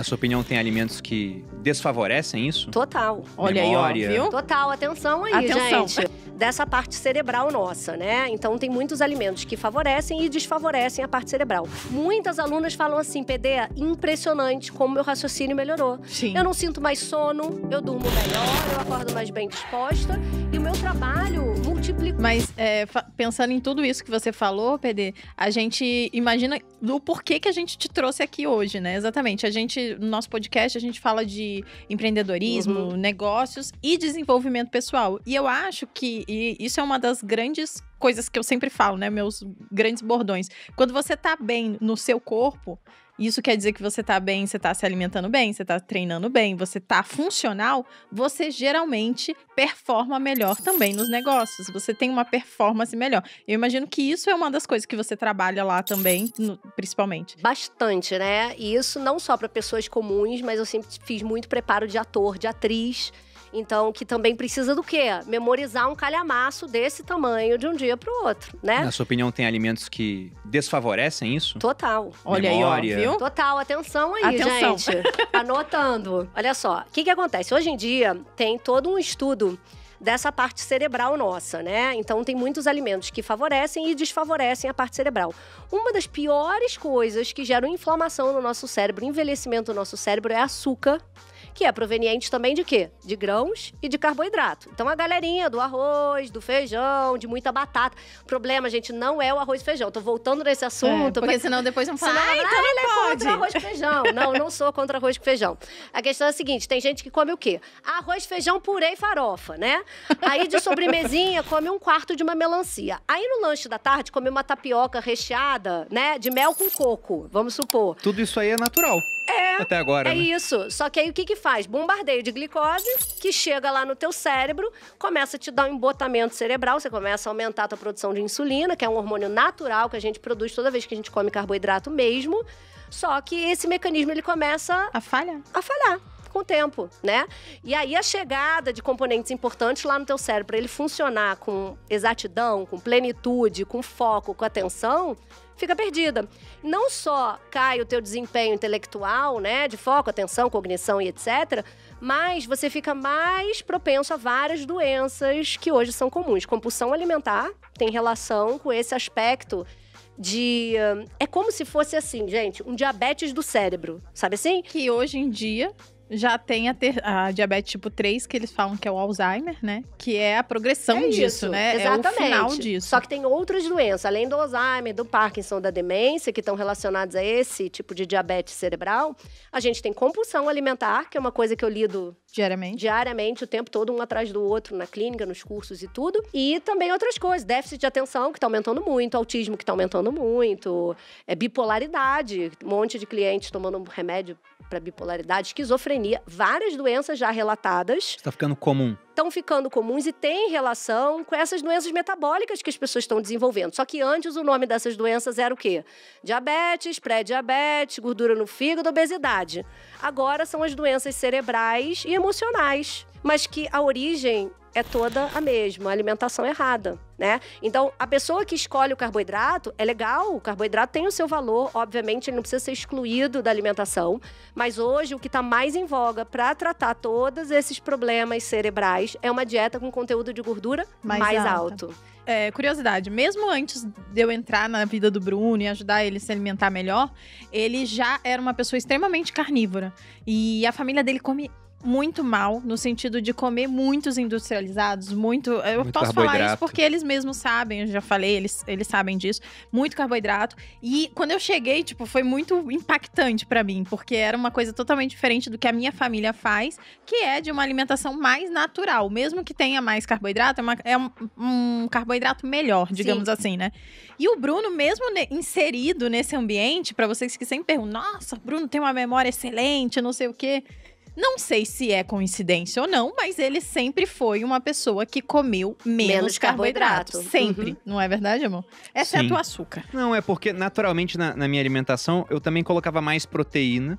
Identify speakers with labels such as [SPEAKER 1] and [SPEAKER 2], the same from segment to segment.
[SPEAKER 1] Na sua opinião, tem alimentos que desfavorecem isso?
[SPEAKER 2] Total.
[SPEAKER 3] Olha
[SPEAKER 1] Memória.
[SPEAKER 3] aí, ó, viu?
[SPEAKER 2] Total, atenção aí,
[SPEAKER 3] Atenção.
[SPEAKER 2] gente. Dessa parte cerebral nossa, né? Então, tem muitos alimentos que favorecem e desfavorecem a parte cerebral. Muitas alunas falam assim, PD, impressionante como meu raciocínio melhorou.
[SPEAKER 3] Sim.
[SPEAKER 2] Eu não sinto mais sono, eu durmo melhor, eu acordo mais bem disposta e o meu trabalho multiplicou.
[SPEAKER 3] Mas pensando em tudo isso que você falou, PD, a gente imagina do porquê que a gente te trouxe aqui hoje, né? Exatamente. No nosso podcast, a gente fala de empreendedorismo, negócios e desenvolvimento pessoal. E eu acho que isso é uma das grandes coisas que eu sempre falo, né? Meus grandes bordões. Quando você tá bem no seu corpo, isso quer dizer que você tá bem, você tá se alimentando bem, você tá treinando bem, você tá funcional, você geralmente performa melhor também nos negócios. Você tem uma performance melhor. Eu imagino que isso é uma das coisas que você trabalha lá também, principalmente.
[SPEAKER 2] Bastante, né? E isso não só para pessoas comuns, mas eu sempre fiz muito preparo de ator, de atriz. Então, que também precisa do quê? Memorizar um calhamaço desse tamanho de um dia pro outro, né?
[SPEAKER 1] Na sua opinião, tem alimentos que desfavorecem isso?
[SPEAKER 2] Total.
[SPEAKER 3] Olha
[SPEAKER 1] Memória.
[SPEAKER 3] aí, ó, viu?
[SPEAKER 2] Total, atenção aí,
[SPEAKER 3] Atenção.
[SPEAKER 2] gente. Anotando. Olha só, o que acontece? Hoje em dia, tem todo um estudo dessa parte cerebral nossa, né? Então, tem muitos alimentos que favorecem e desfavorecem a parte cerebral. Uma das piores coisas que geram inflamação no nosso cérebro, envelhecimento do nosso cérebro, é açúcar, que é proveniente também de quê? De grãos e de carboidrato. Então, a galerinha do arroz, do feijão, de muita batata. O problema, gente, não é o arroz e feijão. Tô voltando nesse assunto.
[SPEAKER 3] Porque senão depois vão falar,
[SPEAKER 2] Senão,
[SPEAKER 3] então
[SPEAKER 2] ele
[SPEAKER 3] não
[SPEAKER 2] é
[SPEAKER 3] pode.
[SPEAKER 2] contra arroz e feijão. Não, eu não sou contra arroz e feijão. A questão é a seguinte, tem gente que come o quê? Arroz, feijão, purê e farofa, né? Aí, de sobremesinha, come um quarto de uma melancia. Aí, no lanche da tarde, come uma tapioca recheada, né? De mel com coco, vamos supor.
[SPEAKER 1] Tudo isso aí é natural. Até agora,
[SPEAKER 2] É
[SPEAKER 1] né?
[SPEAKER 2] isso. Só que aí o que faz? Bombardeio de glicose, que chega lá no teu cérebro, começa a te dar um embotamento cerebral, você começa a aumentar a tua produção de insulina, que é um hormônio natural que a gente produz toda vez que a gente come carboidrato mesmo. Só que esse mecanismo, ele começa
[SPEAKER 3] A falha?
[SPEAKER 2] a falhar com o tempo, né? E aí a chegada de componentes importantes lá no teu cérebro, para ele funcionar com exatidão, com plenitude, com foco, com atenção, fica perdida. Não só cai o teu desempenho intelectual, né, de foco, atenção, cognição e etc., mas você fica mais propenso a várias doenças que hoje são comuns. Compulsão alimentar tem relação com esse aspecto de... É como se fosse assim, gente, um diabetes do cérebro, sabe assim?
[SPEAKER 3] Que hoje em dia já tem a diabetes tipo 3, que eles falam que é o Alzheimer, né? Que é a progressão disso,
[SPEAKER 2] isso,
[SPEAKER 3] né?
[SPEAKER 2] Exatamente.
[SPEAKER 3] É o final disso.
[SPEAKER 2] Só que tem outras doenças, além do Alzheimer, do Parkinson, da demência, que estão relacionadas a esse tipo de diabetes cerebral. A gente tem compulsão alimentar, que é uma coisa que eu lido diariamente, o tempo todo, um atrás do outro, na clínica, nos cursos e tudo. E também outras coisas, déficit de atenção, que está aumentando muito, autismo, que está aumentando muito, bipolaridade, um monte de clientes tomando remédio para bipolaridade, esquizofrenia, várias doenças já relatadas.
[SPEAKER 1] Está ficando comum.
[SPEAKER 2] Estão ficando comuns e têm relação com essas doenças metabólicas que as pessoas estão desenvolvendo. Só que antes o nome dessas doenças era o quê? Diabetes, pré-diabetes, gordura no fígado, obesidade. Agora são as doenças cerebrais e emocionais, mas que a origem é toda a mesma, a alimentação errada, né? Então, a pessoa que escolhe o carboidrato, é legal, o carboidrato tem o seu valor, obviamente ele não precisa ser excluído da alimentação, mas hoje o que está mais em voga para tratar todos esses problemas cerebrais é uma dieta com conteúdo de gordura mais alto.
[SPEAKER 3] Curiosidade, mesmo antes de eu entrar na vida do Bruno e ajudar ele a se alimentar melhor, ele já era uma pessoa extremamente carnívora. E a família dele come muito mal, no sentido de comer muitos industrializados, eu posso falar isso porque eles mesmos sabem, eu já falei, eles sabem disso, muito carboidrato. E quando eu cheguei, foi muito impactante pra mim, porque era uma coisa totalmente diferente do que a minha família faz, que é de uma alimentação mais natural, mesmo que tenha mais carboidrato, é um carboidrato melhor, digamos assim, né? E o Bruno, mesmo inserido nesse ambiente, pra vocês que sempre perguntam, nossa, o Bruno tem uma memória excelente, não sei o quê. Não sei se é coincidência ou não, mas ele sempre foi uma pessoa que comeu menos carboidrato. Sempre. Não é verdade, amor? Exceto o açúcar.
[SPEAKER 1] Não, é porque naturalmente na minha alimentação eu também colocava mais proteína.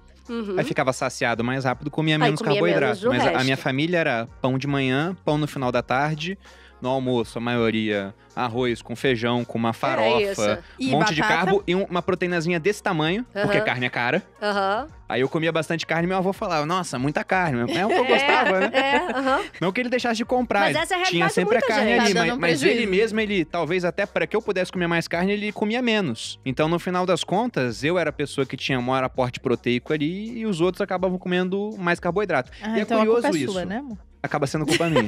[SPEAKER 1] Aí ficava saciado mais rápido, comia menos carboidrato. Mas a minha família era pão de manhã, pão no final da tarde, no almoço, a maioria, arroz com feijão, com uma farofa, um monte de carbo e uma proteínazinha desse tamanho, porque carne é cara. Aí eu comia bastante carne e meu avô falava, nossa, muita carne. É o que eu gostava, né? Não que ele deixasse de comprar.
[SPEAKER 2] Mas essa é a
[SPEAKER 1] tinha sempre a carne ali, mas ele mesmo, talvez até para que eu pudesse comer mais carne, ele comia menos. Então, no final das contas, eu era a pessoa que tinha maior aporte proteico ali e os outros acabavam comendo mais carboidrato. E é
[SPEAKER 3] então
[SPEAKER 1] curioso
[SPEAKER 3] a culpa é
[SPEAKER 1] isso.
[SPEAKER 3] Sua, né, amor?
[SPEAKER 1] Acaba sendo culpa minha.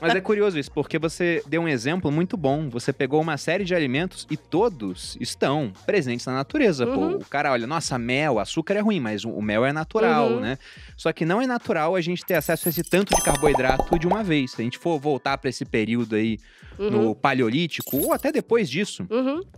[SPEAKER 1] Mas é curioso isso, porque você deu um exemplo muito bom. Você pegou uma série de alimentos e todos estão presentes na natureza. Pô, o cara olha, nossa, mel, açúcar é ruim, mas o mel é natural, né? Só que não é natural a gente ter acesso a esse tanto de carboidrato de uma vez. Se a gente for voltar para esse período aí no Paleolítico, ou até depois disso,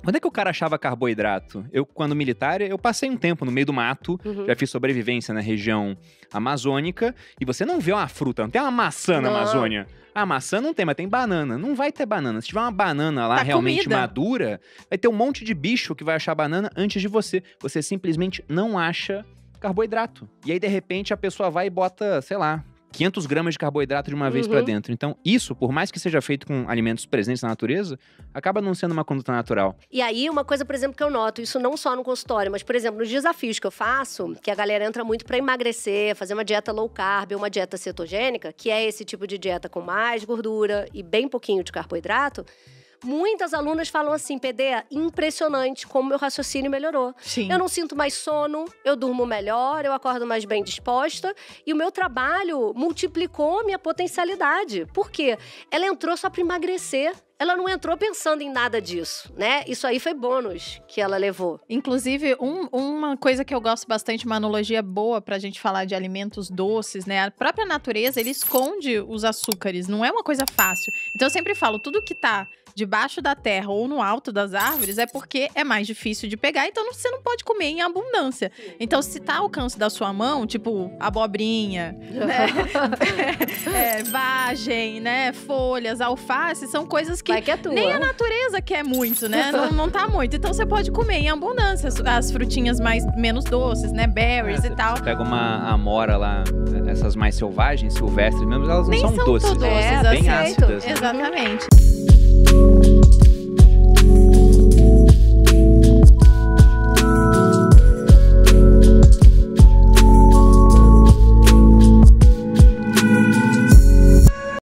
[SPEAKER 1] quando é que o cara achava carboidrato? Eu, quando militar, eu passei um tempo no meio do mato, já fiz sobrevivência na região amazônica, e você não vê uma fruta, não tem uma maçã na Amazônia. A maçã não tem, mas tem banana. Não vai ter banana. Se tiver uma banana lá realmente madura, vai ter um monte de bicho que vai achar banana antes de você. Você simplesmente não acha carboidrato. E aí, de repente, a pessoa vai e bota, sei lá, 500 gramas de carboidrato de uma vez pra dentro. Então, isso, por mais que seja feito com alimentos presentes na natureza, acaba não sendo uma conduta natural.
[SPEAKER 2] E aí, uma coisa, por exemplo, que eu noto, isso não só no consultório, mas, por exemplo, nos desafios que eu faço, que a galera entra muito pra emagrecer, fazer uma dieta low carb, uma dieta cetogênica, que é esse tipo de dieta com mais gordura e bem pouquinho de carboidrato, muitas alunas falam assim, PD, impressionante como meu raciocínio melhorou.
[SPEAKER 3] Sim.
[SPEAKER 2] Eu não sinto mais sono, eu durmo melhor, eu acordo mais bem disposta e o meu trabalho multiplicou minha potencialidade. Por quê? Ela entrou só para emagrecer. Ela não entrou pensando em nada disso, né? Isso aí foi bônus que ela levou.
[SPEAKER 3] Inclusive, uma coisa que eu gosto bastante, uma analogia boa pra gente falar de alimentos doces, né? A própria natureza, ele esconde os açúcares, não é uma coisa fácil. Então eu sempre falo, tudo que tá debaixo da terra ou no alto das árvores é porque é mais difícil de pegar, então você não pode comer em abundância. Então, se tá ao alcance da sua mão, tipo abobrinha, né? Vagem, né? Folhas, alface, são coisas que nem a natureza quer muito, né? Não tá muito. Então, você pode comer em abundância as frutinhas menos doces, né? Berries e tal.
[SPEAKER 1] Você pega uma amora lá, essas mais selvagens, silvestres mesmo, elas não
[SPEAKER 3] nem
[SPEAKER 1] são doces.
[SPEAKER 3] Doces,
[SPEAKER 1] bem ácidas.
[SPEAKER 3] Exatamente.